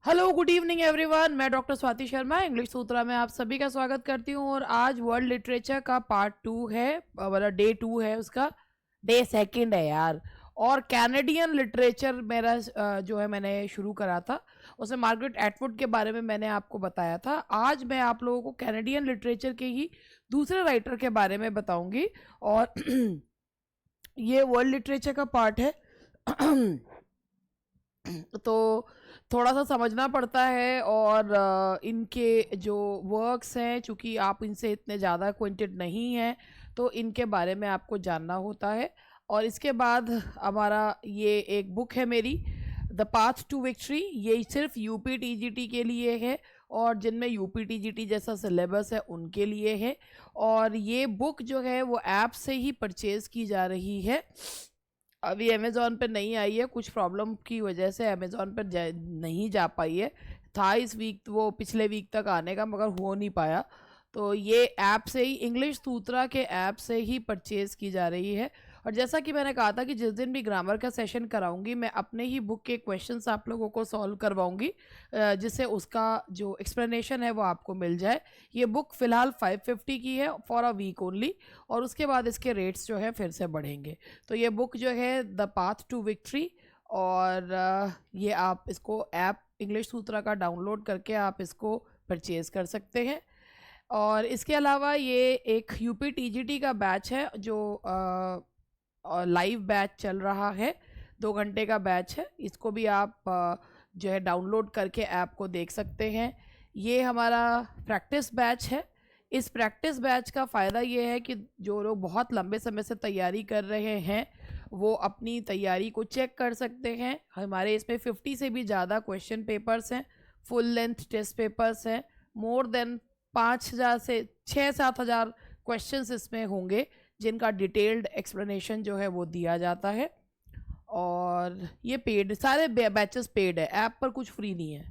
Hello good evening everyone. मैं doctor Swati Sharma English सूत्रा में आप सभी का स्वागत करती हूँ। और आज वर्ल्ड लिटरेचर का पार्ट 2 है, मतलब डे 2 है, उसका डे सेकंड है यार। और कैनेडियन लिटरेचर मेरा जो है मैंने शुरू करा था, उसमें मार्गरेट एटवुड के बारे में मैंने आपको बताया था। आज मैं आप लोगों को कैनेडियन लिटरेचर के ही दूसरे राइटर के बारे में बताऊंगी। और ये वर्ल्ड लिटरेचर का पार्ट है तो थोड़ा सा समझना पड़ता है। और इनके जो वर्क्स हैं, चूँकि आप इनसे इतने ज़्यादा एक्वेंटेड नहीं हैं, तो इनके बारे में आपको जानना होता है। और इसके बाद हमारा ये एक बुक है मेरी, द पाथ टू विक्ट्री। ये सिर्फ यूपी टीजीटी के लिए है, और जिनमें यूपी टीजीटी जैसा सिलेबस है उनके लिए है। और ये बुक जो है वो ऐप से ही परचेज़ की जा रही है। अभी अमेज़ॉन पे नहीं आई है, कुछ प्रॉब्लम की वजह से अमेज़ॉन पर नहीं जा पाई है। था इस वीक, वो पिछले वीक तक आने का, मगर हो नहीं पाया। तो ये ऐप से ही, इंग्लिश सूत्रा के ऐप से ही परचेज़ की जा रही है। और जैसा कि मैंने कहा था कि जिस दिन भी ग्रामर का सेशन कराऊंगी, मैं अपने ही बुक के क्वेश्चंस आप लोगों को सॉल्व करवाऊंगी, जिससे उसका जो एक्सप्लेनेशन है वो आपको मिल जाए। ये बुक फ़िलहाल 550 की है फॉर अ वीक ओनली, और उसके बाद इसके रेट्स जो है फिर से बढ़ेंगे। तो ये बुक जो है द पाथ टू विक्ट्री, और ये आप इसको ऐप इंग्लिश सूत्रा का डाउनलोड करके आप इसको परचेज़ कर सकते हैं। और इसके अलावा ये एक यूपी टीजीटी का बैच है जो लाइव बैच चल रहा है, 2 घंटे का बैच है। इसको भी आप जो है डाउनलोड करके ऐप को देख सकते हैं। ये हमारा प्रैक्टिस बैच है। इस प्रैक्टिस बैच का फ़ायदा ये है कि जो लोग बहुत लंबे समय से तैयारी कर रहे हैं वो अपनी तैयारी को चेक कर सकते हैं। हमारे इसमें 50 से भी ज़्यादा क्वेश्चन पेपर्स हैं, फुल लेंथ टेस्ट पेपर्स हैं, मोर देन 5000 से 6-7 हज़ार क्वेश्चंस इसमें होंगे, जिनका डिटेल्ड एक्सप्लेनेशन जो है वो दिया जाता है। और ये पेड, सारे बैचेस पेड है, ऐप पर कुछ फ्री नहीं है।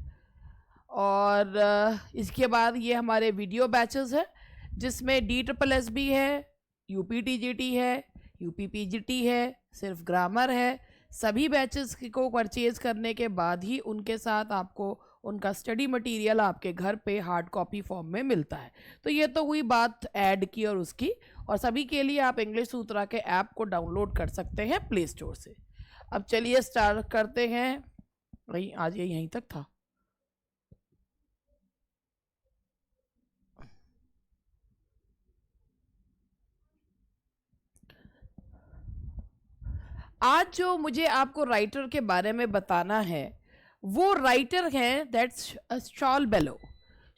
और इसके बाद ये हमारे वीडियो बैचेस है, जिसमें DSSS भी है, यूपी टीजीटी है, यूपी पीजीटी है, सिर्फ ग्रामर है। सभी बैचेस को परचेज करने के बाद ही उनके साथ आपको उनका स्टडी मटेरियल आपके घर पे हार्ड कॉपी फॉर्म में मिलता है। तो ये तो हुई बात ऐड की और उसकी। और सभी के लिए आप इंग्लिश सूत्रा के ऐप को डाउनलोड कर सकते हैं प्ले स्टोर से। अब चलिए स्टार्ट करते हैं। वही आज ये यहीं तक था। आज जो मुझे आपको राइटर के बारे में बताना है, वो राइटर हैं दैट्स शॉल बेलो।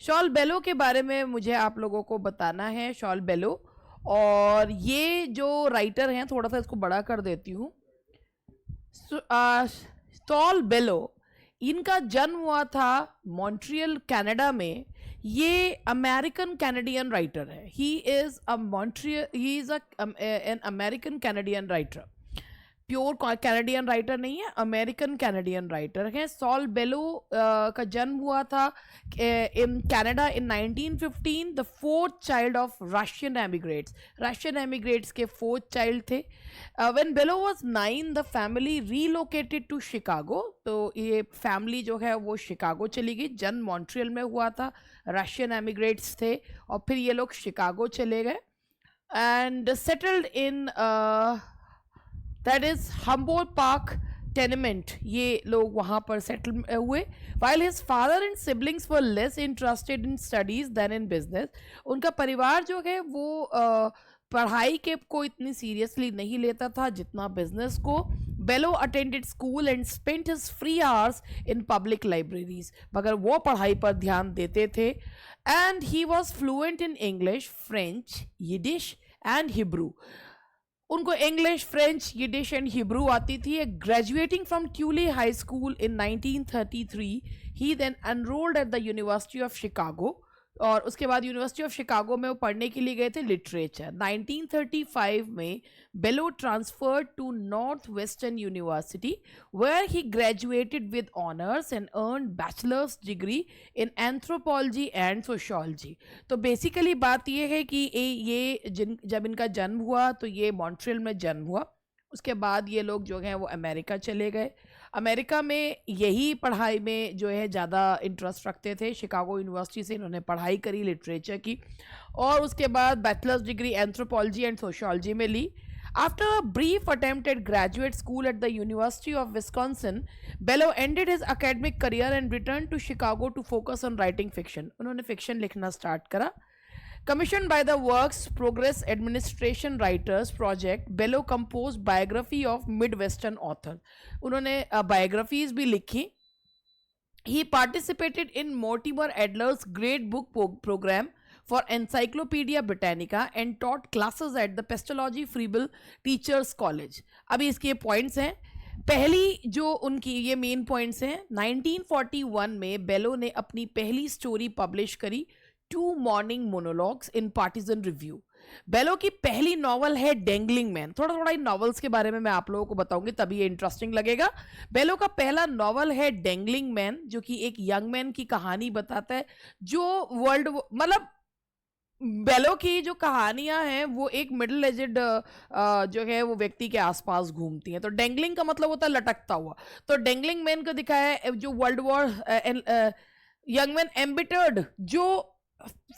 शॉल बेलो के बारे में मुझे आप लोगों को बताना है, शॉल बेलो। और ये जो राइटर हैं, थोड़ा सा इसको बड़ा कर देती हूँ। शॉल बेलो, इनका जन्म हुआ था मॉन्ट्रियल कनाडा में। ये अमेरिकन कैनेडियन राइटर है। He is an American Canadian writer, pure Canadian writer नहीं है, अमेरिकन कैनेडियन राइटर हैं। सॉल बेलो का जन्म हुआ था in Canada in 1915, the 4th child of Russian emigrants. Russian emigrants के 4th चाइल्ड थे। When Bellow was 9, the family relocated to Chicago. तो ये फैमिली जो है वो शिकागो चली गई। जन्म मॉन्ट्रियल में हुआ था, रशियन एमिग्रेट्स थे, और फिर ये लोग शिकागो चले गए and settled in that is Humboldt Park tenement. ये लोग वहाँ पर सेटल हुए। While his father and siblings were less interested in studies than in business. उनका परिवार जो है वो पढ़ाई के को इतनी सीरियसली नहीं लेता था जितना बिजनेस को। Bellow attended school and spent his free hours in public libraries, मगर वो पढ़ाई पर ध्यान देते थे। And he was fluent in English, French, Yiddish and Hebrew. उनको English, French, Yiddish and Hebrew आती थी। Graduating from Tuley high school in 1933, he then enrolled at the university of Chicago. और उसके बाद यूनिवर्सिटी ऑफ शिकागो में वो पढ़ने के लिए गए थे लिटरेचर। 1935 में Bellow transferred to Northwestern university, where he graduated with honours and earn bachelor's degree in anthropology and sociology. तो बेसिकली बात ये है कि जब इनका जन्म हुआ तो ये मॉन्ट्रियल में जन्म हुआ। उसके बाद ये लोग जो हैं वो अमेरिका चले गए। अमेरिका में यही पढ़ाई में जो है ज़्यादा इंटरेस्ट रखते थे। शिकागो यूनिवर्सिटी से इन्होंने पढ़ाई करी लिटरेचर की, और उसके बाद bachelors degree anthropology and sociology में ली। After a brief attempt at graduate school at the University of Wisconsin, Bellow ended his academic career and returned to Chicago to focus on writing fiction. उन्होंने fiction लिखना start करा। Commissioned by the Works Progress Administration Writers Project, Bellow composed biography of Midwestern authors. उन्होंने biographies भी लिखी। He participated in Mortimer Adler's Great Book Program for Encyclopedia Britannica and taught classes at the Pestalozzi Fribble Teachers College. अभी इसके points हैं। पहली जो उनकी ये मेन पॉइंट्स हैं, 1941 में बेलो ने अपनी पहली स्टोरी पब्लिश करी, 2 मॉर्निंग मोनोलॉग्स इन पार्टिजन रिव्यू। बेलो की पहली नॉवल है डेंगलिंग मैन। थोड़ा थोड़ा इन नॉवेल्स के बारे में मैं आप लोगों को बताऊंगी, तभी ये इंटरेस्टिंग लगेगा। बेलो का पहला नॉवल है डेंगलिंग मैन, जो कि एक यंग मैन की कहानी बताता है जो वर्ल्ड, मतलब बेलो की जो कहानियां हैं वो एक मिडिल एजेड जो है वो व्यक्ति के आसपास घूमती हैं। तो डेंगलिंग का मतलब होता है लटकता हुआ। तो डेंगलिंग मैन को दिखाया है जो वर्ल्ड वॉर यंग मैन एम्बिटर्ड, जो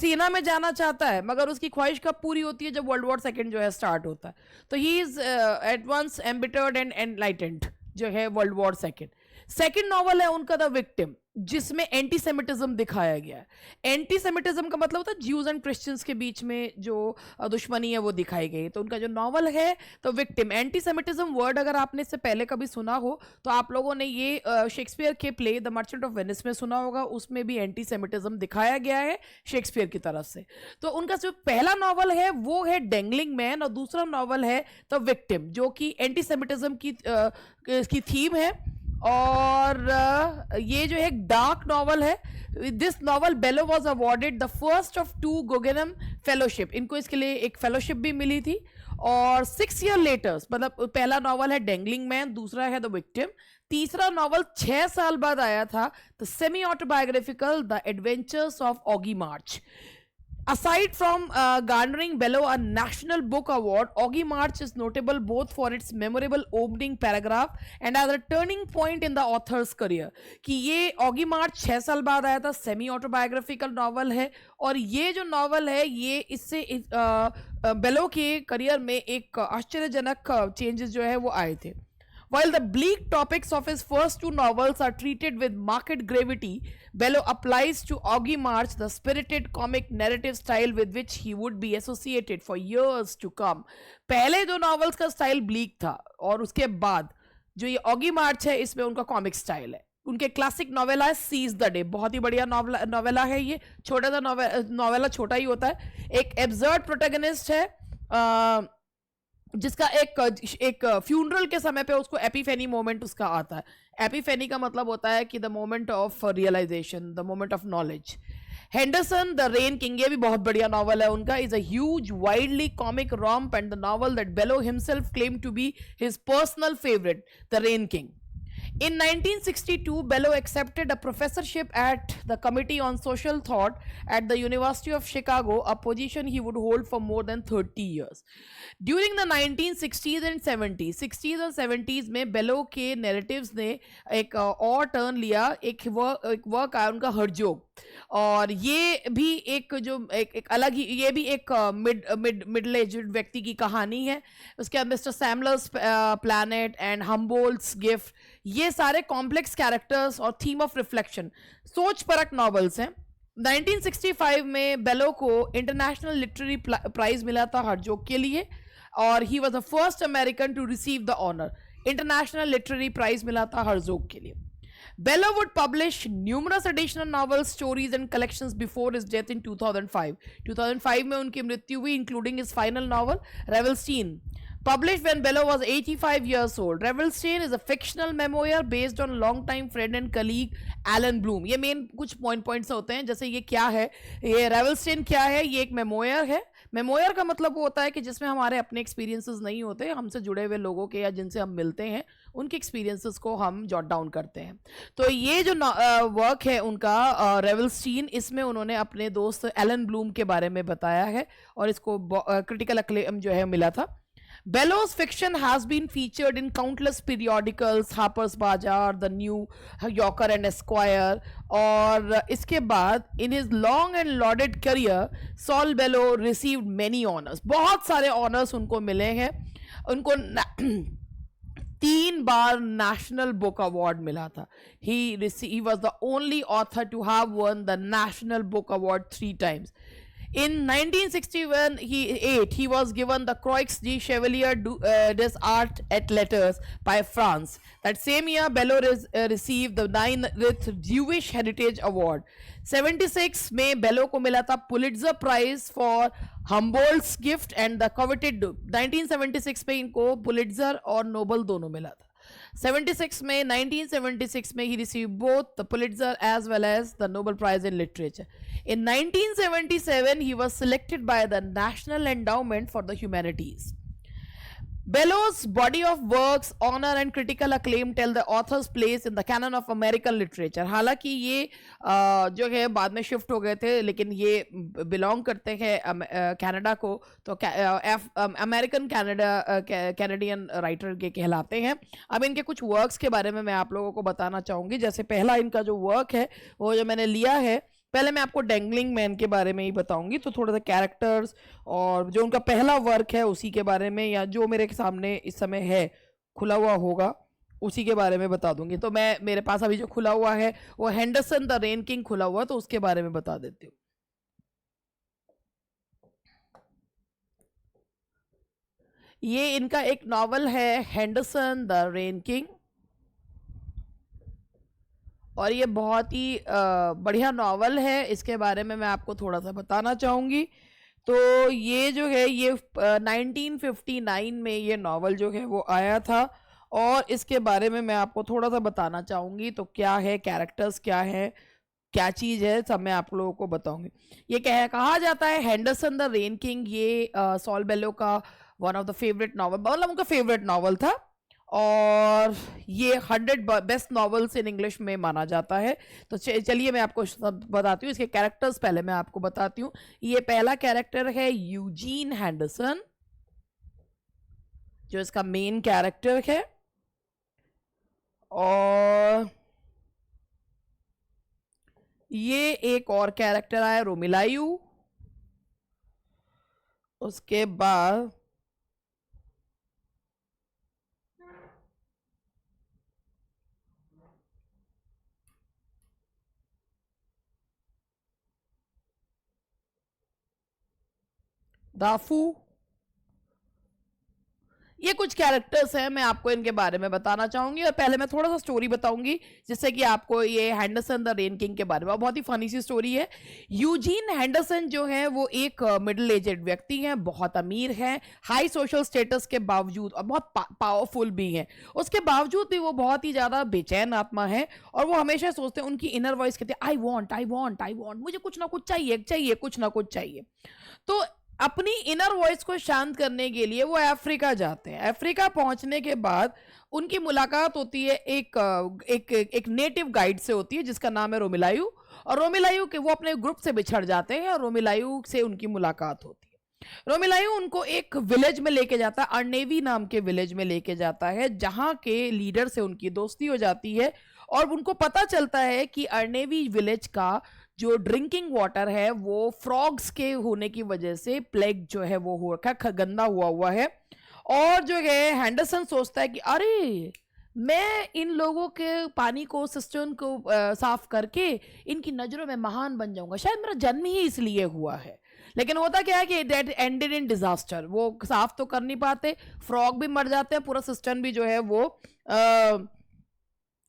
सेना में जाना चाहता है मगर उसकी ख्वाहिश कब पूरी होती है, जब वर्ल्ड वॉर सेकेंड जो है स्टार्ट होता है। तो he is at once embittered and enlightened जो है world war second. Second novel है उनका द विक्टिम, जिसमें एंटीसेमिटिज्म दिखाया गया है। एंटीसेमिटिज्म का मतलब होता है ज्यूज एंड क्रिश्चियंस के बीच में जो दुश्मनी है वो दिखाई गई। तो उनका जो नॉवल है तो विक्टिम। एंटीसेमिटिज्म वर्ड अगर आपने इससे पहले कभी सुना हो तो आप लोगों ने ये शेक्सपियर के play the merchant of Venice में सुना होगा, उसमें भी एंटीसेमिटिज्म दिखाया गया है शेक्सपियर की तरफ से। तो उनका जो पहला नॉवल है वो है डेंगलिंग मैन, और दूसरा नॉवल है द विक्टिम, जो कि एंटीसेमिटिज्म की थीम है। और ये जो है डार्क नॉवल है। This novel Bellow was awarded the first of 2 Guggenheim fellowship. इनको इसके लिए एक फेलोशिप भी मिली थी। और 6 ईयर लेटर, मतलब पहला नॉवल है डेंगलिंग मैन, दूसरा है द विक्टिम, तीसरा नॉवल 6 साल बाद आया था, the semi autobiographical the Adventures of Augie March. Aside from garnering Bellow a National Book Award, Augie March is notable both for its memorable opening paragraph and as a turning point in the author's career. कि ये Augie March 6 साल बाद आया था, semi autobiographical novel है, और ये जो नॉवल है ये इससे बेलो के करियर में एक आश्चर्यजनक चेंजेस जो है वो आए थे। While the bleak topics of his first 2 novels are treated with marked gravity, Bellow applies to Augie March the spirited comic narrative style with which he would be associated for years to come. पहले 2 novels का style bleak था, और उसके बाद जो ये Oggy मार्च है इसमें उनका कॉमिक स्टाइल है। उनके क्लासिक नॉवेला है सीज द डे, बहुत ही बढ़िया नॉवेला है ये। छोटा सा नॉवेला छोटा ही होता है। एक एब्सर्ड प्रोटैगनिस्ट है जिसका एक फ्यूनरल के समय पे उसको एपिफेनी मोमेंट उसका आता है। एपिफेनी का मतलब होता है कि the moment of realization, the moment of knowledge. Henderson the Rain King, ये भी बहुत बढ़िया नॉवल है उनका, is a huge widely comic romp and the novel that Bellow himself claim to be his personal favourite, the Rain King. In 1962, Bellow accepted a professorship at the Committee on Social Thought at the University of Chicago, a position he would hold for more than 30 years. During the 1960s and 70s, 60s और 70s में बेलो के narratives ने एक और turn लिया। एक work आया उनका हर्जोग, और ये भी एक अलग ही, ये भी एक मिडिल एज्ड व्यक्ति की कहानी है। उसके बाद mister Sammler's planet and हम्बोल्ट्स gift, ये सारे कॉम्प्लेक्स कैरेक्टर्स और थीम ऑफ रिफ्लेक्शन, सोच परक नॉवेल्स हैं। 1965 में बेलो को इंटरनेशनल लिटरेरी प्राइज मिला था हर्जोग के लिए, और he was the first American to receive the honour. International literary prize मिला था हर्जोग के लिए। Bellow would publish numerous additional novels, stories and collections before his death in 2005. 2005 में उनकी मृत्यु हुई, including his final novel, Revelstein, published when Bellow was 85 years old. Revelstein is a fictional memoir based on longtime friend and colleague Alan Bloom. ये main कुछ points होते हैं, जैसे ये क्या है, ये Revelstein क्या है, ये एक मेमोयर है। मेमोयर का मतलब वो होता है कि जिसमें हमारे अपने एक्सपीरियंसेस नहीं होते, हमसे जुड़े हुए लोगों के या जिनसे हम मिलते हैं उनके एक्सपीरियंसेस को हम जॉट डाउन करते हैं। तो ये जो वर्क है उनका रेवलस्टीन, इसमें उन्होंने अपने दोस्त एलन ब्लूम के बारे में बताया है, और इसको क्रिटिकल अक्लेम जो है मिला था। Bellows' fiction has been featured in countless periodicals, Harper's Bazaar, The New Yorker and Esquire. और इसके बाद in his long and lauded career, Saul Bellow received many honors. बहुत सारे honors उनको मिले हैं. उनको 3 बार नेशनल बुक अवार्ड मिला था. He was the only author to have won the National Book Award 3 times. In 1968, he was given the Croix de Chevalier des Arts et Letters by France. That same year, Bellow received the 9th Jewish Heritage Award. 76 में Bellow को मिला था Pulitzer Prize for Humboldt's Gift and the Coveted. 1976 में इनको Pulitzer और Nobel दोनों मिला था. 1976 में he received both the Pulitzer as well as the Nobel Prize in Literature. In 1977, he was selected by the National Endowment for the Humanities. Bellow's body of works, honor and critical acclaim tell the author's place in the canon of American literature. हालांकि ये जो है बाद में shift हो गए थे, लेकिन ये बिलोंग करते हैं कनाडा को, तो अमेरिकन कैनेडियन राइटर के कहलाते हैं. अब इनके कुछ वर्क्स के बारे में मैं आप लोगों को बताना चाहूँगी. जैसे पहला इनका जो वर्क है वो जो मैंने लिया है, पहले मैं आपको डैंगलिंग मैन के बारे में ही बताऊंगी, तो थोड़ा सा कैरेक्टर्स और जो उनका पहला वर्क है उसी के बारे में, या जो मेरे सामने इस समय है खुला हुआ होगा उसी के बारे में बता दूंगी. तो मैं मेरे पास अभी जो खुला हुआ है वो हेंडरसन द रेन किंग खुला हुआ, तो उसके बारे में बता देती हूँ. ये इनका एक नॉवल है हेंडरसन द रेन किंग, और ये बहुत ही बढ़िया नॉवल है. इसके बारे में मैं आपको थोड़ा सा बताना चाहूँगी. तो ये जो है ये 1959 में ये नॉवल जो है वो आया था, और इसके बारे में मैं आपको थोड़ा सा बताना चाहूँगी. तो क्या है, कैरेक्टर्स क्या है, क्या चीज़ है, सब मैं आप लोगों को बताऊँगी. ये कहा जाता है हेंडरसन द रेन किंग ये सॉल बेलो का one of the favourite novel, मतलब उनका फेवरेट नॉवल था, और ये 100 बेस्ट नॉवेल्स इन इंग्लिश में माना जाता है. तो चलिए मैं आपको सब बताती हूँ. इसके कैरेक्टर्स पहले मैं आपको बताती हूँ. ये पहला कैरेक्टर है यूजीन हैंडरसन, जो इसका मेन कैरेक्टर है. और ये एक और कैरेक्टर आया रोमिलायू. उसके बाद दाफू. ये कुछ कैरेक्टर्स हैं, मैं आपको इनके बारे में बताना चाहूंगी. और पहले मैं थोड़ा सा स्टोरी बताऊंगी जिससे कि आपको ये हैंडरसन द रेन किंग के बारे में, बहुत ही फनी सी स्टोरी है. यूजीन हैंडरसन जो है वो एक मिडिल एजेड व्यक्ति हैं, बहुत अमीर हैं, हाई सोशल स्टेटस के बावजूद, और बहुत पावरफुल भी हैं. उसके बावजूद भी वो बहुत ही ज़्यादा बेचैन आत्मा है, और वो हमेशा सोचते हैं, उनकी इनर वॉइस कहते हैं आई वॉन्ट, मुझे कुछ ना कुछ चाहिए, कुछ ना कुछ चाहिए. तो अपनी इनर वॉइस को शांत करने के लिए वो अफ्रीका जाते हैं. अफ्रीका पहुंचने के बाद उनकी मुलाकात होती है एक नेटिव गाइड से होती है जिसका नाम है रोमिलायू. और रोमिलायू के वो अपने ग्रुप से बिछड़ जाते हैं, और रोमिलायू से उनकी मुलाकात होती है. रोमिलायू उनको एक विलेज में लेके जाता है, अर्नेवी नाम के विलेज में लेके जाता है, जहां के लीडर से उनकी दोस्ती हो जाती है. और उनको पता चलता है कि अर्नेवी विलेज का जो ड्रिंकिंग वाटर है वो फ्रॉग्स के होने की वजह से प्लेग जो है वो हो रखा है, गंदा हुआ है. और जो है हैंडरसन सोचता है कि अरे मैं इन लोगों के पानी को, सिस्टम को साफ करके इनकी नज़रों में महान बन जाऊंगा, शायद मेरा जन्म ही इसलिए हुआ है. लेकिन होता क्या है कि दैट एंडेड इन डिजास्टर. वो साफ तो कर नहीं पाते, फ्रॉग भी मर जाते हैं, पूरा सिस्टम भी जो है वो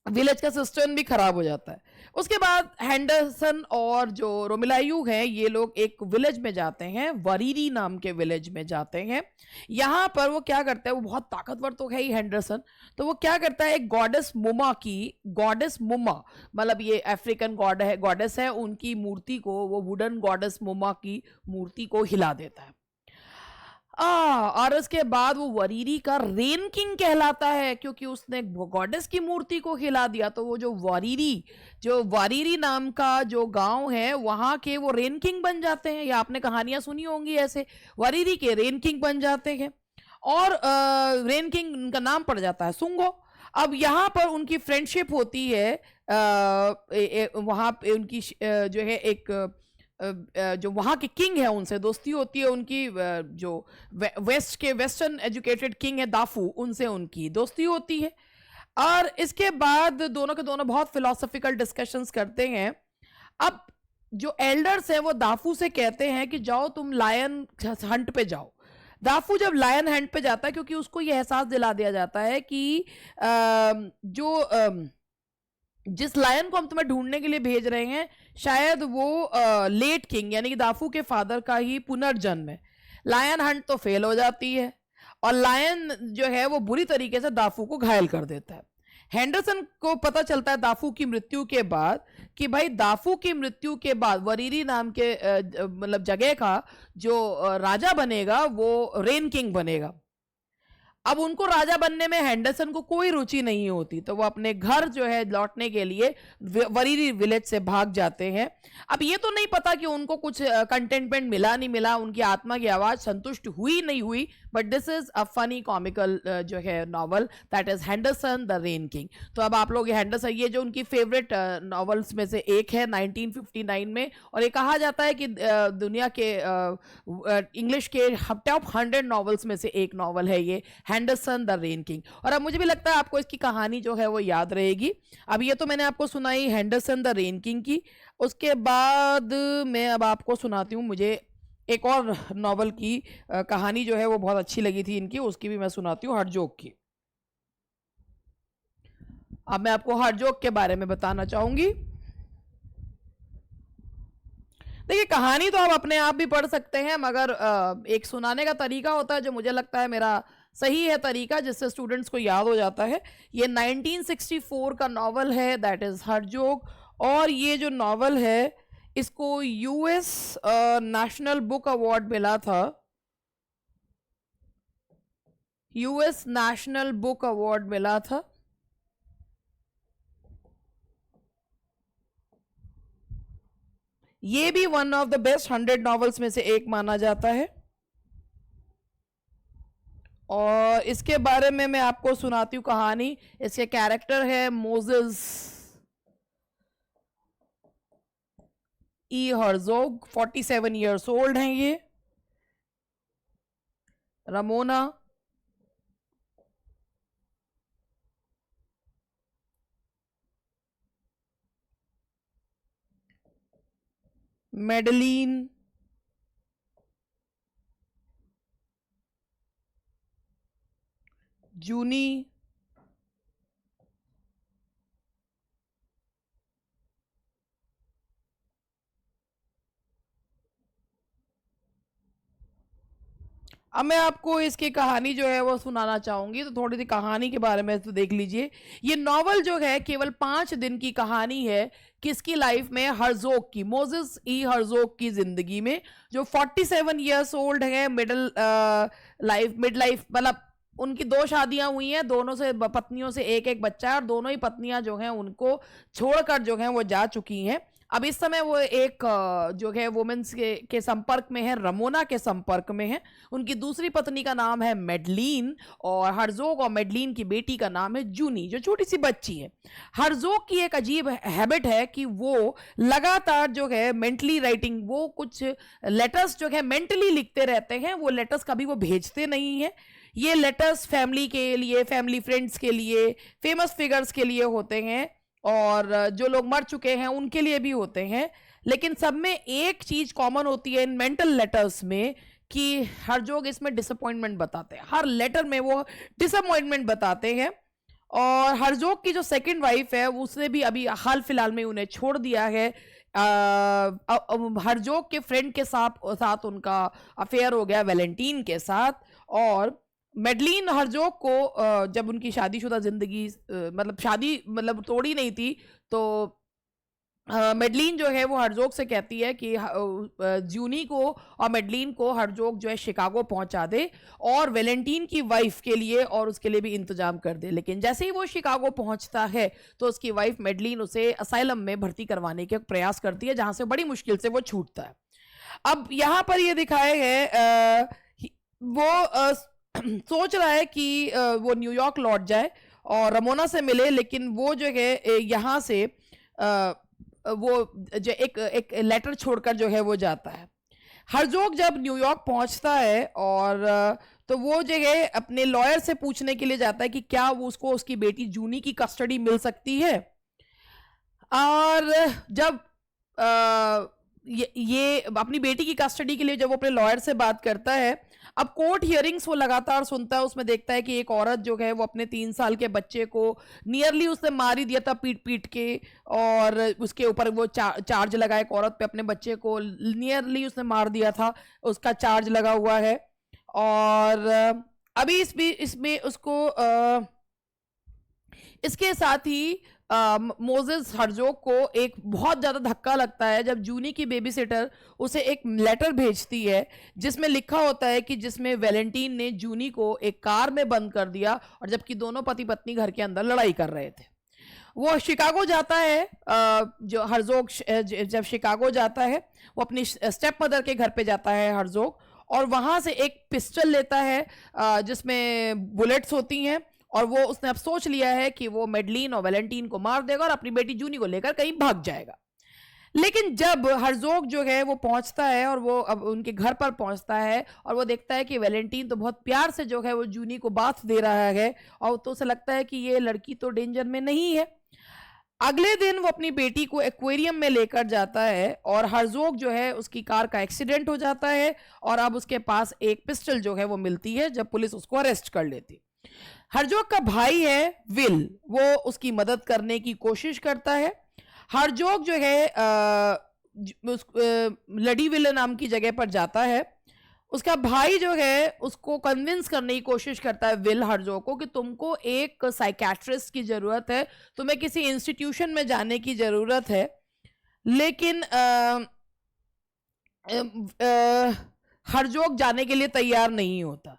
विलेज का सिस्टम भी खराब हो जाता है. उसके बाद हैंडरसन और जो रोमिलायू हैं ये लोग एक विलेज में जाते हैं, वरीरी नाम के विलेज में जाते हैं. यहाँ पर वो क्या करता है, वो बहुत ताकतवर तो है ही हैंडरसन, तो वो क्या करता है, एक गॉडेस मुमा मतलब ये अफ्रीकन गॉड है, गॉडेस है, उनकी मूर्ति को, वो वुडन गॉडेस मुमा की मूर्ति को हिला देता है. और उसके बाद वो वरीरी का रेन किंग कहलाता है, क्योंकि उसने गॉडेस की मूर्ति को हिला दिया. तो वो जो वारीरी नाम का जो गांव है वहां के वो रेन किंग बन जाते हैं. या आपने कहानियां सुनी होंगी ऐसे, वरीरी के रेन किंग बन जाते हैं. और रेन किंग उनका नाम पड़ जाता है सुंगो। अब यहाँ पर उनकी फ्रेंडशिप होती है, वहाँ पे उनकी जो है एक जो वहाँ के किंग है उनसे दोस्ती होती है उनकी, जो वेस्ट के वेस्टर्न एजुकेटेड किंग है दाफू, उनसे उनकी दोस्ती होती है। और इसके बाद दोनों के दोनों बहुत फिलोसफिकल डिस्कशंस करते हैं। अब जो एल्डर्स हैं वो दाफू से कहते हैं कि जाओ तुम लायन हंट पे जाओ। दाफू जब लायन हंट पे जाता है, क्योंकि उसको ये एहसास दिला दिया जाता है कि जिस लायन को हम तुम्हें ढूंढने के लिए भेज रहे हैं शायद वो लेट किंग यानी कि दाफू के फादर का ही पुनर्जन्म है। लायन हंट तो फेल हो जाती है और लायन जो है वो बुरी तरीके से दाफू को घायल कर देता है। हेंडरसन को पता चलता है दाफू की मृत्यु के बाद कि भाई दाफू की मृत्यु के बाद वरीरी नाम के मतलब जगह का जो राजा बनेगा वो रेन किंग बनेगा। अब उनको राजा बनने में हेंडरसन को कोई रुचि नहीं होती, तो वो अपने घर जो है लौटने के लिए वरीरी विलेज से भाग जाते हैं। अब ये तो नहीं पता कि उनको कुछ कंटेंटमेंट मिला नहीं मिला, उनकी आत्मा की आवाज संतुष्ट हुई नहीं हुई, but this is a funny comical जो है novel, that is Henderson the Rain king. तो अब आप लोग हेंडरसन, ये जो उनकी फेवरेट नॉवल्स में से एक है 1959 में, और ये कहा जाता है कि दुनिया के इंग्लिश के टॉप 100 नॉवल्स में से एक नॉवल है ये हेंडरसन द रेन किंग। और अब मुझे भी लगता है आपको इसकी कहानी जो है वो याद रहेगी। अब ये तो मैंने आपको सुनाई हेंडरसन द रेन किंग की, उसके बाद मैं अब आपको सुनाती हूँ, मुझे एक और नॉवल की कहानी जो है वो बहुत अच्छी लगी थी इनकी, उसकी भी मैं सुनाती हूँ, हर्जोग की। अब मैं आपको हर्जोग के बारे में बताना चाहूंगी। देखिए कहानी तो आप अपने आप भी पढ़ सकते हैं, मगर एक सुनाने का तरीका होता है जो मुझे लगता है मेरा सही है तरीका, जिससे स्टूडेंट्स को याद हो जाता है। ये 1964 का नॉवल है, दैट इज हर्जोग। और ये जो नॉवल है इसको यूएस नेशनल बुक अवार्ड मिला था, यूएस नेशनल बुक अवार्ड मिला था। ये भी one of the best 100 novels में से एक माना जाता है। और इसके बारे में मैं आपको सुनाती हूँ कहानी। इसके कैरेक्टर है मोजेस ई हर्जोग, 47 ईयर्स ओल्ड हैं ये। रमोना, मेडलीन, जूनी, अब मैं आपको इसकी कहानी जो है वो सुनाना चाहूंगी, तो थोड़ी सी कहानी के बारे में तो देख लीजिए। ये नॉवल जो है केवल 5 दिन की कहानी है, किसकी लाइफ में, हर्जोग की, मोजेस ई हर्जोग की जिंदगी में, जो 47 ईयर्स ओल्ड है, मिड लाइफ, मतलब उनकी 2 शादियां हुई हैं, दोनों से पत्नियों से एक एक बच्चा है, और दोनों ही पत्नियां जो हैं उनको छोड़कर जो हैं वो जा चुकी हैं। अब इस समय वो एक जो है वुमेन्स के संपर्क में है, रमोना के संपर्क में है। उनकी दूसरी पत्नी का नाम है मेडलीन, और हर्जोग और मेडलीन की बेटी का नाम है जूनी, जो छोटी सी बच्ची है। हर्जोग की एक अजीब हैबिट है कि वो लगातार जो है मेंटली राइटिंग, वो कुछ लेटर्स जो है मेंटली लिखते रहते हैं, वो लेटर्स कभी वो भेजते नहीं है। ये लेटर्स फैमिली के लिए, फैमिली फ्रेंड्स के लिए, फेमस फिगर्स के लिए होते हैं, और जो लोग मर चुके हैं उनके लिए भी होते हैं। लेकिन सब में एक चीज कॉमन होती है इन मेंटल लेटर्स में, कि हर्जोग इसमें डिसअपॉइंटमेंट बताते हैं, हर लेटर में वो डिसअपॉइंटमेंट बताते हैं। और हर्जोग की जो सेकंड वाइफ है उसने भी अभी हाल फिलहाल में उन्हें छोड़ दिया है। हर्जोग के फ्रेंड के साथ उनका अफेयर हो गया वैलेंटीन के साथ। और मेडलीन हर्जोग को जब उनकी शादीशुदा जिंदगी, मतलब शादी मतलब तोड़ी नहीं थी, तो मेडलीन जो है वो हर्जोग से कहती है कि जूनी को और मेडलीन को हर्जोग जो है शिकागो पहुंचा दे और वैलेंटीन की वाइफ के लिए और उसके लिए भी इंतजाम कर दे। लेकिन जैसे ही वो शिकागो पहुंचता है तो उसकी वाइफ मेडलीन उसे असाइलम में भर्ती करवाने के प्रयास करती है, जहां से बड़ी मुश्किल से वो छूटता है। अब यहां पर ये दिखाए है वो सोच रहा है कि वो न्यूयॉर्क लौट जाए और रमोना से मिले, लेकिन वो जो है यहाँ से वो जो एक लेटर छोड़कर जो है वो जाता है। हरजोग जब न्यूयॉर्क पहुंचता है और तो वो जो है अपने लॉयर से पूछने के लिए जाता है कि क्या वो उसको उसकी बेटी जूनी की कस्टडी मिल सकती है। और जब ये अपनी बेटी की कस्टडी के लिए जब वो अपने लॉयर से बात करता है, अब कोर्ट हियरिंग्स वो लगातार सुनता है, उसमें देखता है कि एक औरत जो है वो अपने 3 साल के बच्चे को नियरली उसने मार ही दिया था पीट पीट के, और उसके ऊपर वो चार्ज लगा, एक औरत पे अपने बच्चे को नियरली उसने मार दिया था, उसका चार्ज लगा हुआ है। और अभी इसमें उसको इसके साथ ही मोजेस हरजोग को एक बहुत ज़्यादा धक्का लगता है जब जूनी की बेबीसिटर उसे एक लेटर भेजती है जिसमें लिखा होता है कि जिसमें वैलेंटीन ने जूनी को एक कार में बंद कर दिया, और जबकि दोनों पति पत्नी घर के अंदर लड़ाई कर रहे थे। वो शिकागो जाता है, जो हरजोग जब शिकागो जाता है वो अपनी स्टेप मदर के घर पे जाता है हरजोग, और वहां से एक पिस्टल लेता है जिसमें बुलेट्स होती हैं, और वो उसने अब सोच लिया है कि वो मेडलिन और वैलेंटीन को मार देगा और अपनी बेटी जूनी को लेकर कहीं भाग जाएगा। लेकिन जब हरजोग जो है वो पहुंचता है और वो अब उनके घर पर पहुंचता है और वो देखता है कि वैलेंटीन तो बहुत प्यार से जो है वो जूनी को बाथ दे रहा है, और तो उसे लगता है कि ये लड़की तो डेंजर में नहीं है। अगले दिन वो अपनी बेटी को एक्वेरियम में लेकर जाता है और हरजोग जो है उसकी कार का एक्सीडेंट हो जाता है, और अब उसके पास एक पिस्टल जो है वो मिलती है जब पुलिस उसको अरेस्ट कर लेती। हरजोग का भाई है विल, वो उसकी मदद करने की कोशिश करता है। हरजोग जो है लडी विले नाम की जगह पर जाता है। उसका भाई जो है उसको कन्विंस करने की कोशिश करता है विल हरजोग को कि तुमको एक साइकेट्रिस्ट की जरूरत है, तुम्हें किसी इंस्टीट्यूशन में जाने की जरूरत है। लेकिन हरजोग जाने के लिए तैयार नहीं होता।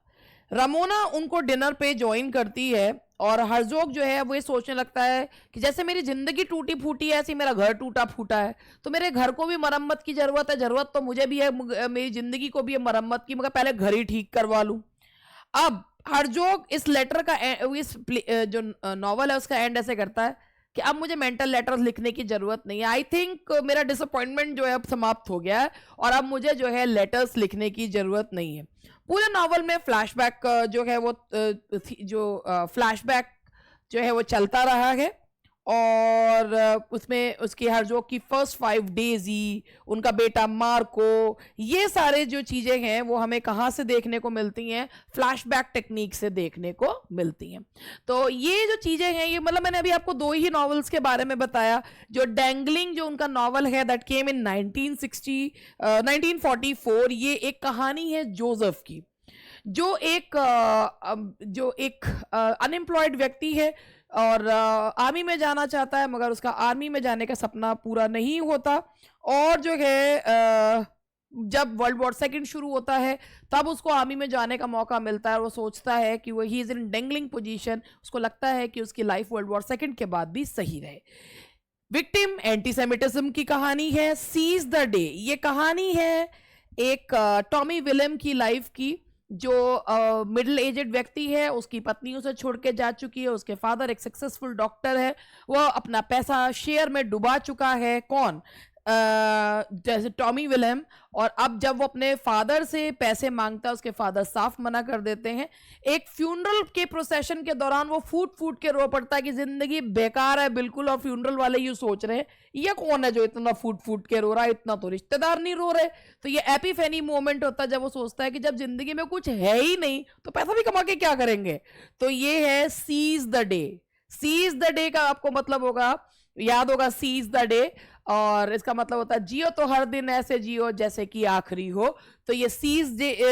रमोना उनको डिनर पे ज्वाइन करती है और हरजोग जो है वो ये सोचने लगता है कि जैसे मेरी जिंदगी टूटी फूटी है ऐसे मेरा घर टूटा फूटा है, तो मेरे घर को भी मरम्मत की जरूरत है, जरूरत तो मुझे भी है, मेरी जिंदगी को भी है मरम्मत की, मगर पहले घर ही ठीक करवा लूं। अब हरजोग इस लेटर का इस जो नॉवल है उसका एंड ऐसे करता है कि अब मुझे मेंटल लेटर्स लिखने की जरूरत नहीं है, आई थिंक मेरा डिसअपॉइंटमेंट जो है अब समाप्त हो गया है और अब मुझे जो है लेटर्स लिखने की जरूरत नहीं है। पूरे नॉवल में फ्लैशबैक जो है वो फ्लैशबैक जो है वो चलता रहा है, और उसमें उसके हरजोग की फर्स्ट 5 डेज ही, उनका बेटा मार्को, ये सारे जो चीज़ें हैं वो हमें कहाँ से देखने को मिलती हैं, फ्लैशबैक टेक्निक से देखने को मिलती हैं। तो ये जो चीज़ें हैं ये मतलब मैंने अभी आपको 2 ही नॉवेल्स के बारे में बताया। जो डैंगलिंग जो उनका नॉवल है दैट केम इन 1944, ये एक कहानी है जोसेफ की, जो एक अनएम्प्लॉयड व्यक्ति है और आर्मी में जाना चाहता है, मगर उसका आर्मी में जाने का सपना पूरा नहीं होता, और जो है जब वर्ल्ड वॉर सेकंड शुरू होता है तब उसको आर्मी में जाने का मौका मिलता है और वो सोचता है कि वो he is in dangling position, उसको लगता है कि उसकी लाइफ वर्ल्ड वॉर सेकंड के बाद भी सही रहे। विक्टिम एंटीसेमिटिज्म की कहानी है। सीज द डे, ये कहानी है एक टॉमी विलियम की लाइफ की, जो मिडिल एजेड व्यक्ति है, उसकी पत्नी उसे छोड़ के जा चुकी है, उसके फादर एक सक्सेसफुल डॉक्टर है, वह अपना पैसा शेयर में डुबा चुका है। कौन? जैसे टॉमी विलियम। और अब जब वो अपने फादर से पैसे मांगता है उसके फादर साफ मना कर देते हैं। एक फ्यूनरल के प्रोसेशन के दौरान वो फूट फूट के रो पड़ता है कि जिंदगी बेकार है बिल्कुल, और फ्यूनरल वाले ये सोच रहे हैं ये कौन है जो इतना फूट फूट के रो रहा है, इतना तो रिश्तेदार नहीं रो रहे। तो ये एपिफेनी मोमेंट होता है जब वो सोचता है कि जब जिंदगी में कुछ है ही नहीं तो पैसा भी कमा के क्या करेंगे। तो ये है Seize the Day. Seize the Day का आपको मतलब होगा, याद होगा, सीज द डे, और इसका मतलब होता है जियो तो हर दिन ऐसे जियो जैसे कि आखिरी हो। तो ये सीज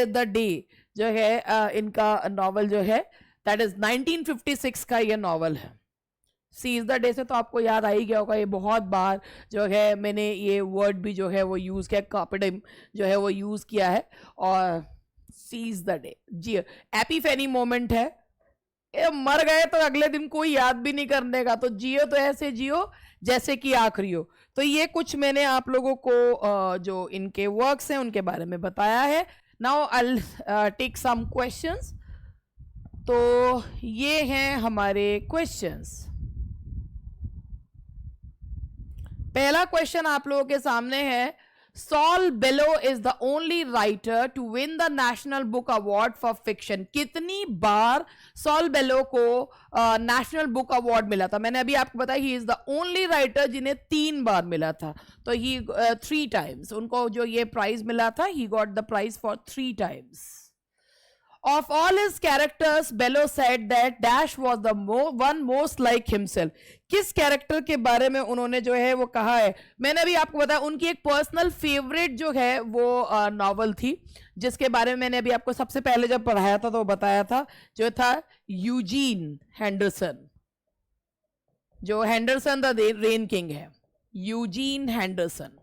द डे जो है इनका नॉवल जो है दैट इज 1956 का ये नॉवल है। सीज द डे से तो आपको याद आ ही गया होगा, ये बहुत बार जो है मैंने ये वर्ड भी जो है वो यूज किया, कार्पेडिम जो है वो यूज किया है। और सीज द डे जियो, एपिफेनी मोमेंट है, मर गए तो अगले दिन कोई याद भी नहीं करने का, तो जियो तो ऐसे जियो जैसे कि आखिरी हो। तो ये कुछ मैंने आप लोगों को जो इनके वर्क्स हैं उनके बारे में बताया है। Now I take some questions. तो ये हैं हमारे क्वेश्चंस। पहला क्वेश्चन आप लोगों के सामने है, Saul Bellow is the only writer to win the National Book Award for fiction. कितनी बार सॉल बेलो को नेशनल बुक अवार्ड मिला था? मैंने अभी आपको बताया he is the only writer जिन्हें 3 बार मिला था, तो ही 3 टाइम्स उनको जो ये प्राइज मिला था, he got the prize for 3 times. Of all his characters, Bello said that Dash was the one most like himself. किस कैरेक्टर के बारे में उन्होंने जो है वो कहा है? मैंने अभी आपको बताया उनकी एक पर्सनल फेवरेट जो है वो नॉवल थी, जिसके बारे में मैंने अभी आपको सबसे पहले जब पढ़ाया था तो बताया था, जो था यूजीन हैंडरसन, जो हैंडरसन द रेन किंग है, Eugene Henderson.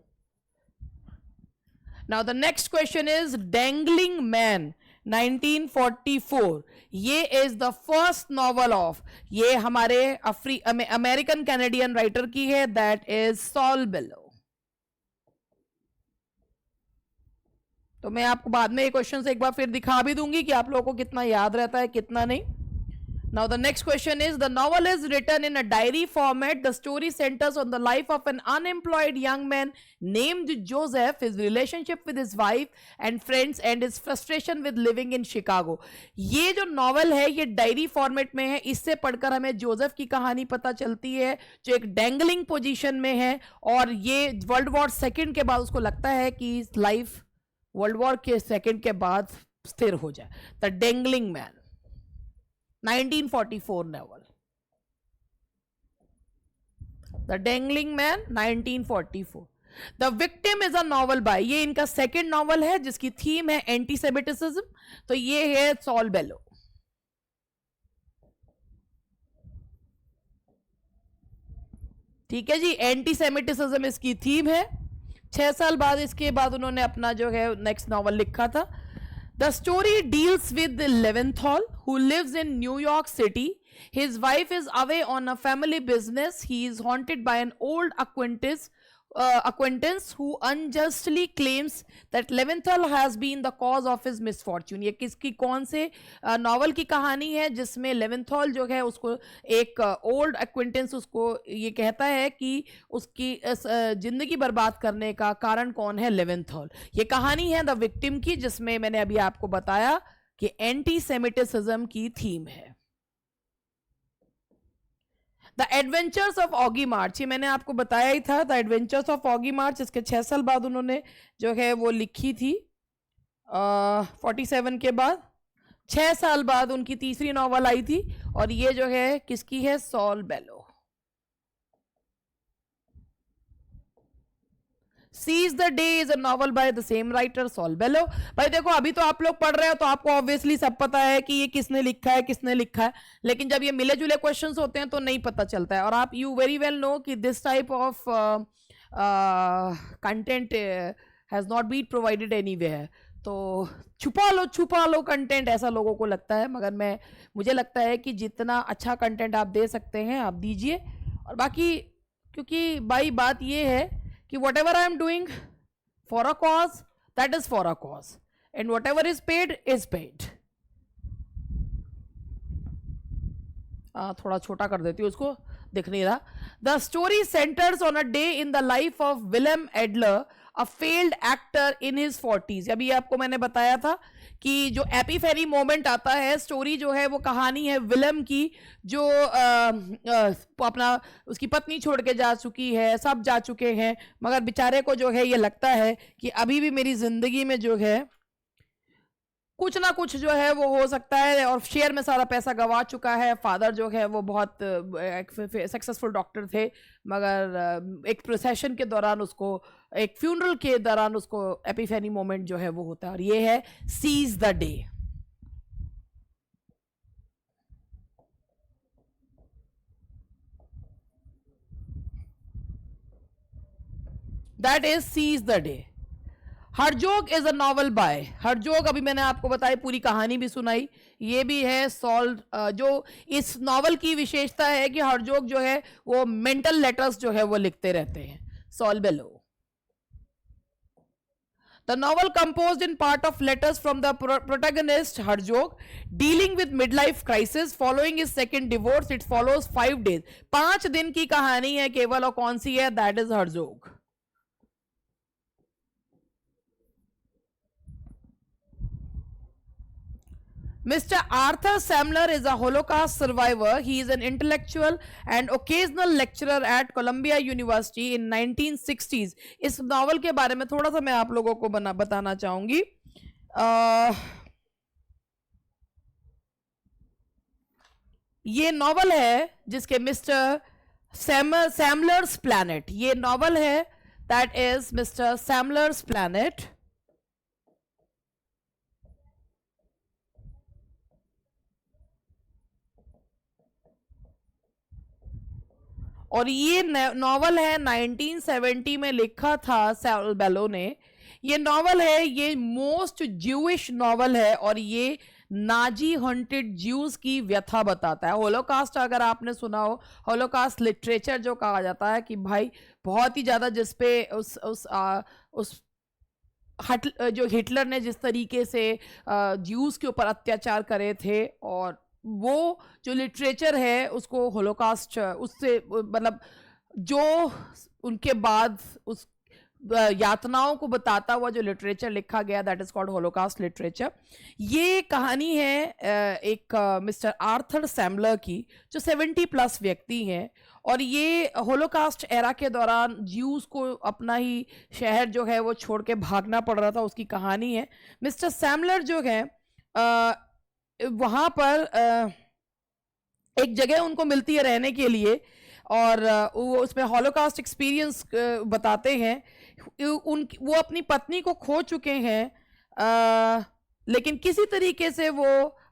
Now the next question is dangling man 1944, ये is the first novel of, ये हमारे अमेरिकन कैनेडियन राइटर की है, दैट इज सॉल बेलो। तो मैं आपको बाद में ये क्वेश्चन एक बार फिर दिखा भी दूंगी कि आप लोगों को कितना याद रहता है कितना नहीं। Now the next question is, the novel is written in a diary format. The story centers on the life of an unemployed young man named Joseph, his relationship with his wife and friends and his frustration with living in Chicago. ये जो novel है ये diary format में है। इससे पढ़कर हमें Joseph की कहानी पता चलती है, जो एक डैंगलिंग पोजीशन में है, और ये वर्ल्ड वॉर सेकेंड के बाद उसको लगता है कि लाइफ वर्ल्ड वॉर के सेकेंड के बाद स्थिर हो जाए। The Dangling man 1944 novel, The Dangling Man 1944. The Victim is a novel by, ये इनका सेकेंड नॉवल है जिसकी थीम है एंटीसेमिटिसिज्म, तो ये है सॉल बेलो। ठीक है जी, एंटीसेमिटिसिज्म इसकी थीम है। 6 साल बाद इसके बाद उन्होंने अपना जो है नेक्स्ट नॉवल लिखा था। The story deals with Leventhal, who lives in New York City. His wife is away on a family business. He is haunted by an old acquaintance who unjustly claims that Leventhal has been the cause of his misfortune. ये किसकी कौन से novel की कहानी है जिसमें लेवेंथॉल जो है उसको एक ओल्ड एक्वेंटेंस उसको ये कहता है कि उसकी जिंदगी बर्बाद करने का कारण कौन है? लेवेंथॉल। ये कहानी है द विक्टिम की, जिसमें मैंने अभी आपको बताया कि एंटी सेमिटिसिज्म की थीम है। द एडवेंचर्स ऑफ ऑगी मार्च, ये मैंने आपको बताया ही था, द एडवेंचर्स ऑफ ऑगी मार्च इसके 6 साल बाद उन्होंने जो है वो लिखी थी 47 के बाद। 6 साल बाद उनकी तीसरी नॉवल आई थी, और ये जो है किसकी है? Saul Bellow. Seize the Day is a novel by the same writer, Saul Bellow. भाई देखो अभी तो आप लोग पढ़ रहे हो तो आपको ऑब्वियसली सब पता है कि ये किसने लिखा है किसने लिखा है, लेकिन जब ये मिले जुले क्वेश्चंस होते हैं तो नहीं पता चलता है। और आप यू वेरी वेल नो कि this type of content has not been provided anywhere, तो छुपा लो कंटेंट, ऐसा लोगों को लगता है, मगर मुझे लगता है कि जितना अच्छा कंटेंट आप दे सकते हैं आप दीजिए। और बाकी क्योंकि भाई बात ये है कि whatever I am doing for a cause, that is for a cause, and whatever is paid is paid. थोड़ा छोटा कर देती हूँ, उसको दिख नहीं रहा। The story centers on a day in the life of Willem Adler, a failed actor in his 40s. अभी आपको मैंने बताया था कि जो एपिफेनी मोमेंट आता है, स्टोरी जो है वो कहानी है विलम की, जो अपना उसकी पत्नी छोड़ के जा चुकी है, सब जा चुके हैं, मगर बेचारे को जो है ये लगता है कि अभी भी मेरी जिंदगी में जो है कुछ ना कुछ जो है वो हो सकता है, और शेयर में सारा पैसा गवा चुका है। फादर जो है वो बहुत सक्सेसफुल डॉक्टर थे, मगर एक प्रोसेशन के दौरान उसको, एक फ्यूनरल के दौरान उसको एपिफेनी मोमेंट जो है वो होता है, और ये है Seize the Day. That is Seize the Day. Herzog is a novel by Herzog, अभी मैंने आपको बताई, पूरी कहानी भी सुनाई, ये भी है सॉल। जो इस नॉवल की विशेषता है कि हरजोग जो है वो मेंटल लेटर्स जो है वो लिखते रहते हैं, Saul Bellow. The novel composed in part of letters from the protagonist Harjog dealing with midlife crisis following his second divorce. It follows 5 days. 5 दिन की कहानी है केवल, और कौन सी है? That is Harjog. Mr. Arthur Samler is a Holocaust survivor. He is an intellectual and occasional lecturer at Columbia University in 1960s. इस novel के बारे में थोड़ा सा मैं आप लोगों को बताना चाहूंगी. ये नॉवल है जिसके मिस्टर सैमलर्स प्लैनेट, ये नॉवल है that is mister Sammler's planet. और ये नॉवल है 1970 में लिखा था सैमुअल बेलो ने. ये नॉवल है, ये मोस्ट ज्यूइश नॉवल है, और ये नाजी हंटेड ज्यूज की व्यथा बताता है. होलोकास्ट अगर आपने सुना हो, होलोकास्ट लिटरेचर जो कहा जाता है कि भाई बहुत ही ज्यादा जिसपे उस जो हिटलर ने जिस तरीके से ज्यूज के ऊपर अत्याचार करे थे, और वो जो लिटरेचर है उसको होलोकास्ट, उससे मतलब जो उनके बाद उस यातनाओं को बताता हुआ जो लिटरेचर लिखा गया, that is called Holocaust literature. ये कहानी है एक मिस्टर आर्थर सैमलर की, जो 70+ व्यक्ति हैं, और ये होलोकास्ट एरा के दौरान ज्यूज को अपना ही शहर जो है वो छोड़ के भागना पड़ रहा था, उसकी कहानी है. मिस्टर सैमलर जो है वहाँ पर एक जगह उनको मिलती है रहने के लिए, और वो उसमें हॉलोकास्ट एक्सपीरियंस बताते हैं. वो अपनी पत्नी को खो चुके हैं, लेकिन किसी तरीके से वो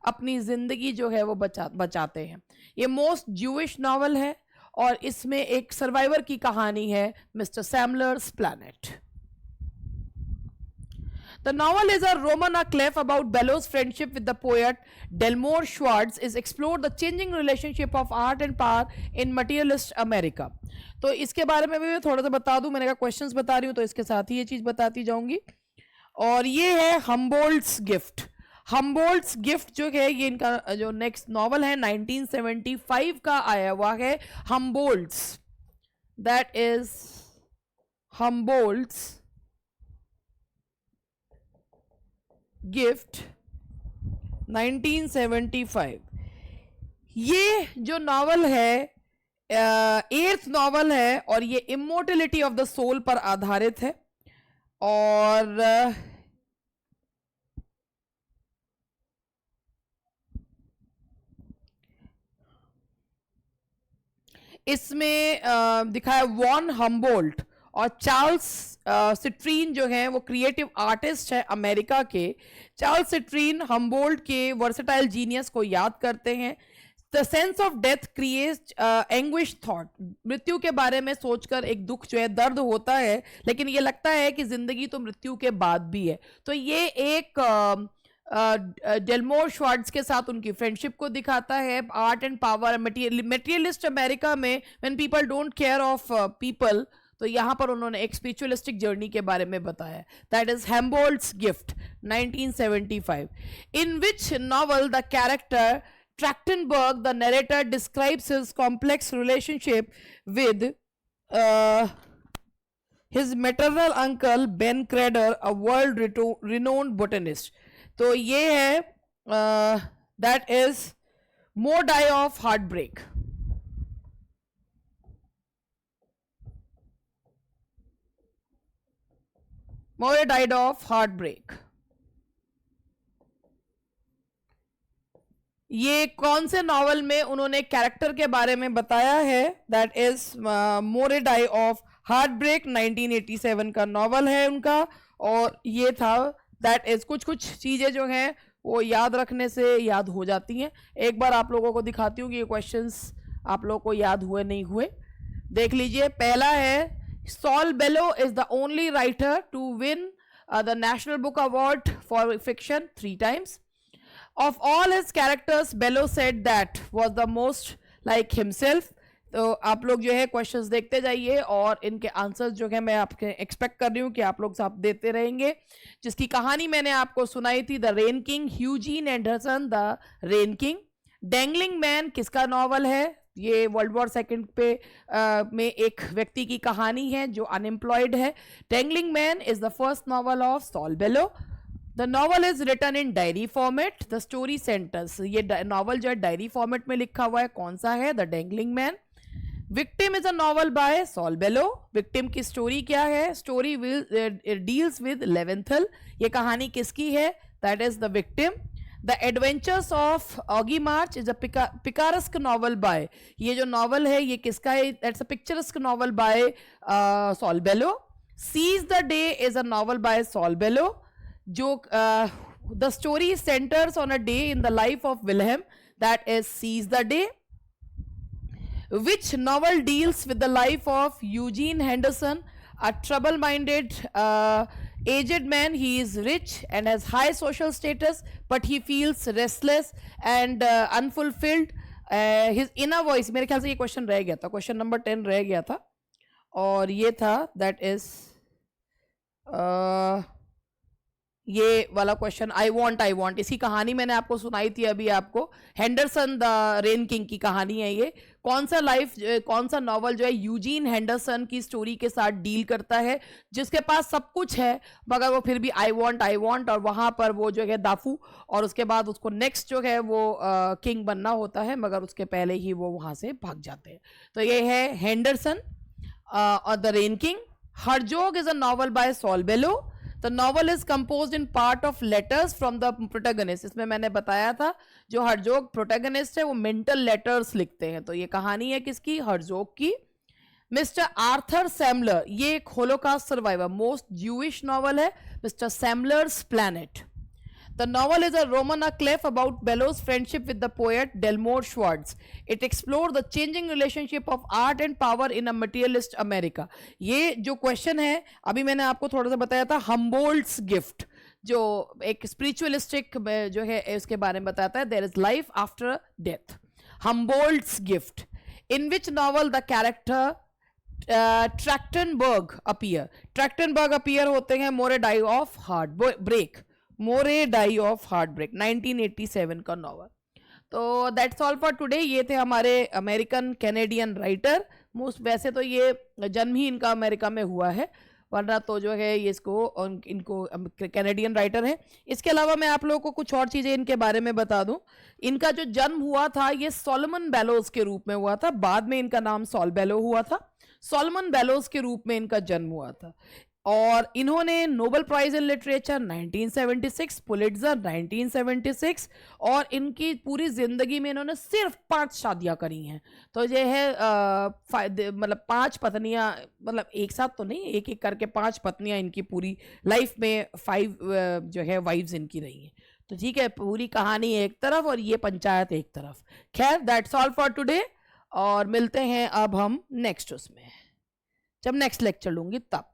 अपनी जिंदगी जो है वो बचाते हैं. ये मोस्ट ज्यूइश नॉवल है, और इसमें एक सर्वाइवर की कहानी है, Mr Sammler's Planet. The novel is a roman à clef about Bellows' friendship with the poet Delmore Schwartz. Is explored the changing relationship of art and power in materialist America. तो इसके बारे में भी मैं थोड़ा सा बता दूं, मैंने कहा क्वेश्चंस बता रही हूँ तो इसके साथ ही ये चीज बताती जाऊंगी. और ये है हम्बोल्ट्स गिफ्ट. हम्बोल्ट्स गिफ्ट जो है ये इनका जो नेक्स्ट नॉवल है 1975 का आया हुआ है. हम्बोल्ट्स, दैट इज हम्बोल्ट्स गिफ्ट 1975. ये जो नॉवल है 8th नॉवल है, और ये इमोर्टलिटी ऑफ द सोल पर आधारित है. और इसमें दिखाया वॉन हम्बोल्ट और चार्ल्स सिट्रीन जो है वो क्रिएटिव आर्टिस्ट है अमेरिका के. चार्ल्स सिट्रीन हम्बोल्ट के वर्सेटाइल जीनियस को याद करते हैं. The sense of death creates anguish thought. मृत्यु के बारे में सोचकर एक दुख जो है, दर्द होता है, लेकिन ये लगता है कि जिंदगी तो मृत्यु के बाद भी है. तो ये एक डेलमोर श्वार्ट्ज के साथ उनकी फ्रेंडशिप को दिखाता है. Art and power, materialist America में when people don't care of people, तो यहां पर उन्होंने एक स्पिरिचुअलिस्टिक जर्नी के बारे में बताया. That is Humboldt's gift 1975. In which novel the character Trachtenberg, the narrator, describes his complex relationship with his maternal uncle Ben Crader, a world renowned botanist. तो ये है that is More Die of Heartbreak. More Died of Heartbreak. ये कौन से novel में उन्होंने character के बारे में बताया है? That is More die of heart break 1987 का नॉवल है उनका. और ये था दैट इज कुछ चीजें जो हैं वो याद रखने से याद हो जाती हैं. एक बार आप लोगों को दिखाती हूँ कि ये क्वेश्चंस आप लोगों को याद हुए नहीं हुए. देख लीजिए. पहला है Saul Bellow is the only writer to win the National Book Award for fiction 3 times. Of all his characters, Bellow said that was the most like himself. तो आप लोग जो है क्वेश्चंस देखते जाइए और इनके आंसर्स जो है मैं आपके एक्सपेक्ट कर रही हूँ कि आप लोग सब देते रहेंगे। जिसकी कहानी मैंने आपको सुनाई थी, the Rain King, Eugene Henderson the Rain King. Dangling Man किसका नॉवल है? ये वर्ल्ड वॉर सेकंड पे में एक व्यक्ति की कहानी है जो अनएम्प्लॉयड है। Dangling Man is the first novel of Saul Bellow. The novel is written in diary format, the story centres, ये नॉवल जो है डायरी फॉर्मेट में लिखा हुआ है। कौन सा है? The Dangling Man. Victim is a novel by Saul Bellow. Victim की स्टोरी क्या है? Story deals with Leventhal. ये कहानी किसकी है? That is the Victim. The Adventures of Augie March is a picaresque novel by, ये जो नॉवल है ये किसका है? That's a picturesque novel by Saul Bellow. Seize the Day is a novel by Saul Bellow, जो the story centres on a day in the life of Wilhelm, that is Seize the Day. Which novel deals with the life of Eugene Henderson, a trouble-minded, aged man? He is rich and has high social status, but he feels restless and unfulfilled. His inner voice, मेरे ख्याल से ये question रह गया था, question number 10 रह गया था, और ये था दैट इज ये वाला क्वेश्चन, आई वॉन्ट। इसकी कहानी मैंने आपको सुनाई थी अभी आपको, हेंडरसन द रेन किंग की कहानी है ये। कौन सा नॉवल जो है यूजीन हेंडरसन की स्टोरी के साथ डील करता है, जिसके पास सब कुछ है मगर वो फिर भी आई वॉन्ट, और वहां पर वो जो है दाफू, और उसके बाद उसको नेक्स्ट जो है वो किंग बनना होता है, मगर उसके पहले ही वो वहां से भाग जाते हैं। तो ये है हेंडरसन और the Rain King. Herzog is a novel by Saul Bellow. The novel is composed in part of letters from the protagonist. इसमें मैंने बताया था जो हरजोग प्रोटैगनिस्ट है वो मेंटल लेटर्स लिखते हैं। तो ये कहानी है किसकी? हरजोग की। मिस्टर आर्थर सैमलर, ये एक Holocaust survivor, most Jewish novel है, Mr Sammler's Planet. The novel is a roman à clef about Bellows' friendship with the poet Delmore Schwartz. It explored the changing relationship of art and power in a materialist America. ये जो question है अभी मैंने आपको थोड़ा सा बताया था, Humboldt's gift, जो एक स्पिरिचुअलिस्टिक जो है उसके बारे में बताता है, there is life after death. Humboldt's gift. In which novel the character Trachtenberg appear? Trachtenberg appear होते हैं more die of heartbreak, more die of heart break, 1987 का नॉवल। तो दैट्स ऑल फॉर टुडे। ये थे हमारे American Canadian writer. Most वैसे तो ये जन्म ही इनका अमेरिका में हुआ है, वरना तो जो है ये इनको कैनेडियन राइटर है। इसके अलावा मैं आप लोगों को कुछ और चीज़ें इनके बारे में बता दूं। इनका जो जन्म हुआ था ये सोलोमन बेलोस के रूप में हुआ था, बाद में इनका नाम सॉल बेलो हुआ था। सोलोमन बेलोस के रूप में इनका जन्म हुआ था, और इन्होंने Nobel Prize in literature 1976, Pulitzer 1976, और इनकी पूरी जिंदगी में इन्होंने सिर्फ 5 शादियां करी हैं। तो ये है मतलब 5 पत्नियां, मतलब एक साथ तो नहीं, एक एक करके 5 पत्नियां इनकी पूरी लाइफ में 5 जो है वाइफ्स इनकी रही हैं। तो ठीक है, पूरी कहानी एक तरफ और ये पंचायत एक तरफ। खैर दैट्स ऑल फॉर टुडे, और मिलते हैं अब हम नेक्स्ट उसमें, जब नेक्स्ट लेक्चर लूंगी तब।